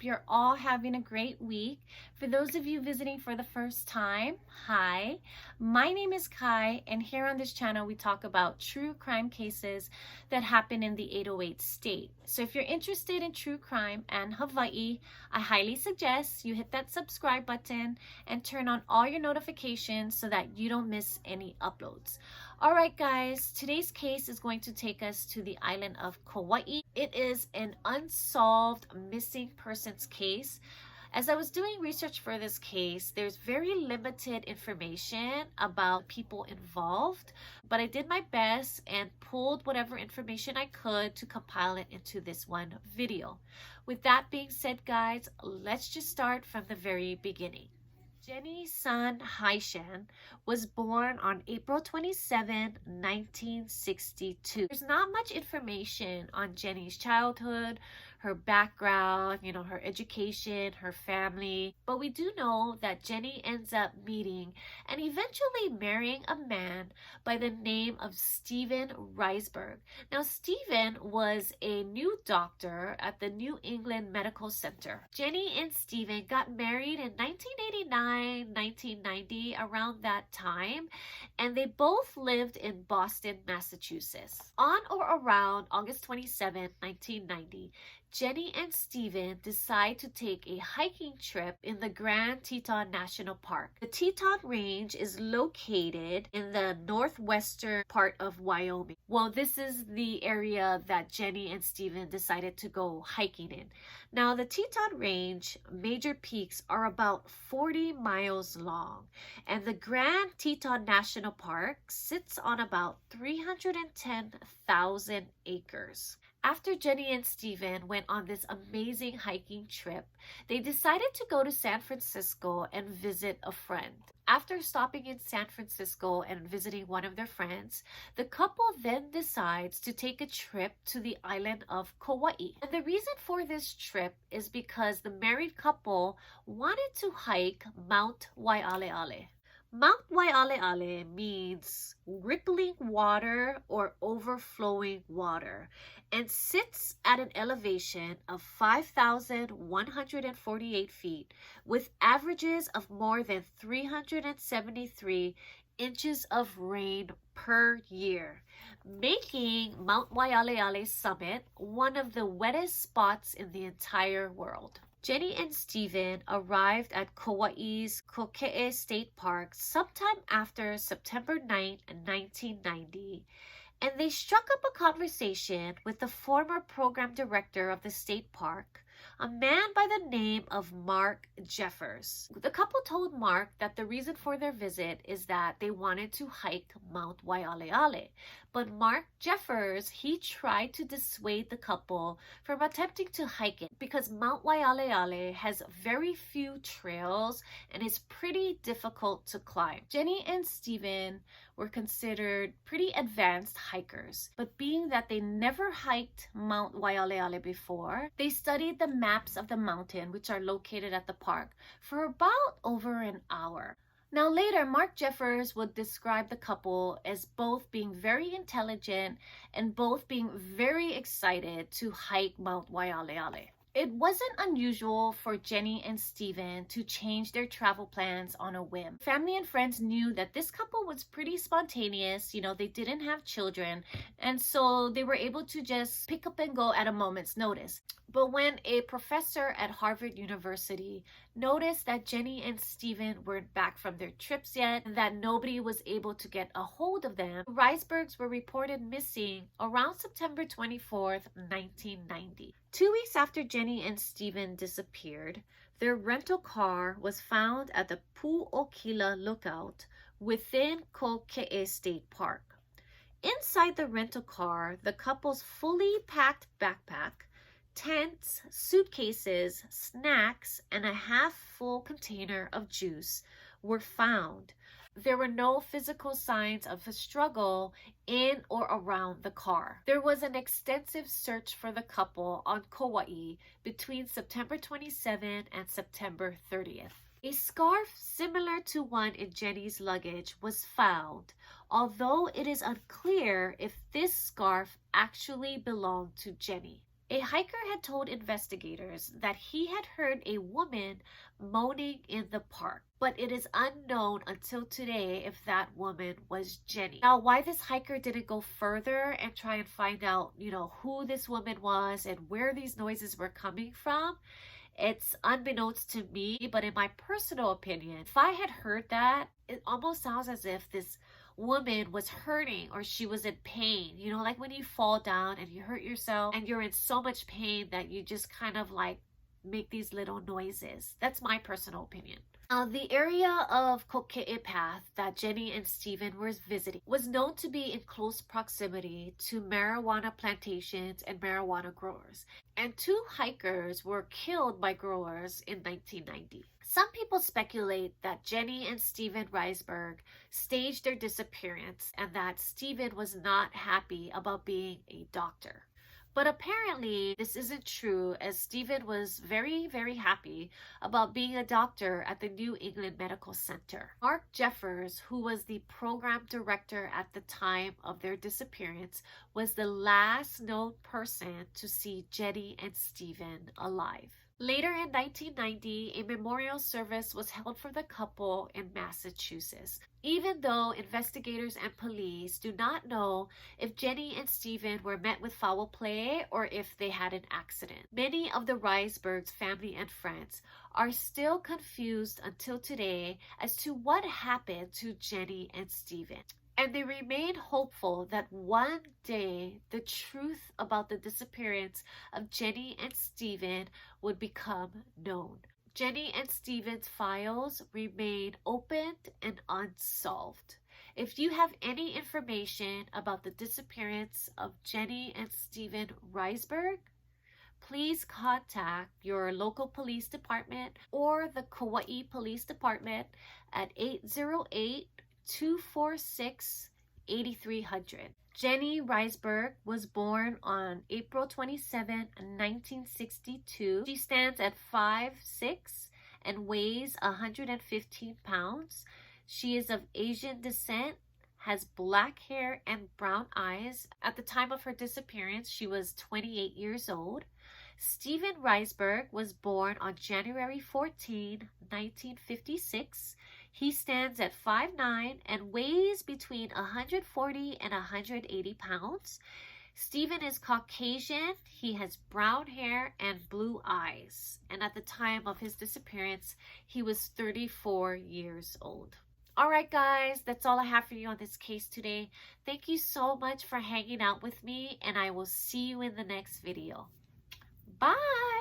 you're all having a great week. For those of you visiting for the first time, hi, my name is Kai, and here on this channel we talk about true crime cases that happen in the 808 state. So if you're interested in true crime and Hawaii, I highly suggest you hit that subscribe button and turn on all your notifications so that you don't miss any uploads. Alright guys, today's case is going to take us to the island of Kauai. It is an unsolved missing persons case. As I was doing research for this case, there's very limited information about people involved, but I did my best and pulled whatever information I could to compile it into this one video. With that being said guys, let's just start from the very beginning. Jenny Sun Haishan was born on April 27, 1962. There's not much information on Jenny's childhood, her background, her education, her family, but we do know that Jenny ends up meeting and eventually marrying a man by the name of Stephen Reisberg. Now, Stephen was a new doctor at the New England Medical Center. Jenny and Stephen got married in 1989, 1990, around that time, and they both lived in Boston, Massachusetts. On or around August 27, 1990, Jenny and Stephen decide to take a hiking trip in the Grand Teton National Park. The Teton Range is located in the northwestern part of Wyoming. Well, this is the area that Jenny and Stephen decided to go hiking in. Now, the Teton Range major peaks are about 40 miles long, and the Grand Teton National Park sits on about 310,000 acres. After Jenny and Stephen went on this amazing hiking trip, they decided to go to San Francisco and visit a friend. After stopping in San Francisco and visiting one of their friends, the couple then decides to take a trip to the island of Kauai. And the reason for this trip is because the married couple wanted to hike Mount Waialeale. Mount Waialeale means rippling water or overflowing water and sits at an elevation of 5,148 feet with averages of more than 373 inches of rain per year, making Mount Waialeale summit one of the wettest spots in the entire world. Jenny and Stephen arrived at Kauai's Kokee State Park sometime after September 9, 1990, and they struck up a conversation with the former program director of the state park, a man by the name of Mark Jeffers. The couple told Mark that the reason for their visit is that they wanted to hike Mount Waialeale. But Mark Jeffers, he tried to dissuade the couple from attempting to hike it because Mount Waialeale has very few trails and is pretty difficult to climb. Jenny and Stephen were considered pretty advanced hikers, but being that they never hiked Mount Waialeale before, they studied the maps of the mountain which are located at the park for about over an hour. Now later, Mark Jeffers would describe the couple as both being very intelligent and both being very excited to hike Mount Waialeale. It wasn't unusual for Jenny and Stephen to change their travel plans on a whim. Family and friends knew that this couple was pretty spontaneous. They didn't have children, and so they were able to just pick up and go at a moment's notice. But when a professor at Harvard University noticed that Jenny and Stephen weren't back from their trips yet and that nobody was able to get a hold of them, Reisbergs were reported missing around September 24th, 1990. 2 weeks after Jenny and Stephen disappeared, their rental car was found at the Pu'okila lookout within Kokee State Park. Inside the rental car, the couple's fully packed backpack, tents, suitcases, snacks, and a half-full container of juice were found. There were no physical signs of a struggle in or around the car. There was an extensive search for the couple on Kauai between September 27 and September 30th. A scarf similar to one in Jenny's luggage was found, although it is unclear if this scarf actually belonged to Jenny. A hiker had told investigators that he had heard a woman moaning in the park, but it is unknown until today if that woman was Jenny. Now, why this hiker didn't go further and try and find out, who this woman was and where these noises were coming from, it's unbeknownst to me. But in my personal opinion, if I had heard that, it almost sounds as if this woman was hurting or she was in pain. Like when you fall down and you hurt yourself and you're in so much pain that you just kind of like make these little noises. That's my personal opinion. The area of Koke'e Path that Jenny and Stephen were visiting was known to be in close proximity to marijuana plantations and marijuana growers, and 2 hikers were killed by growers in 1990. Some people speculate that Jenny and Stephen Reisberg staged their disappearance and that Stephen was not happy about being a doctor. But apparently, this isn't true, as Stephen was very, very happy about being a doctor at the New England Medical Center. Mark Jeffers, who was the program director at the time of their disappearance, was the last known person to see Jenny and Stephen alive. Later in 1990, a memorial service was held for the couple in Massachusetts, even though investigators and police do not know if Jenny and Stephen were met with foul play or if they had an accident. Many of the Reisbergs' family and friends are still confused until today as to what happened to Jenny and Stephen. And they remain hopeful that one day the truth about the disappearance of Jenny and Stephen would become known. Jenny and Stephen's files remain opened and unsolved. If you have any information about the disappearance of Jenny and Stephen Reisberg, please contact your local police department or the Kauai Police Department at 808-246-8300. Jenny Reisberg was born on April 27, 1962. She stands at 5'6" and weighs 115 pounds. She is of Asian descent, has black hair and brown eyes. At the time of her disappearance, she was 28 years old. Stephen Reisberg was born on January 14, 1956. He stands at 5'9" and weighs between 140 and 180 pounds. Stephen is Caucasian. He has brown hair and blue eyes. And at the time of his disappearance, he was 34 years old. All right, guys, that's all I have for you on this case today. Thank you so much for hanging out with me, and I will see you in the next video. Bye!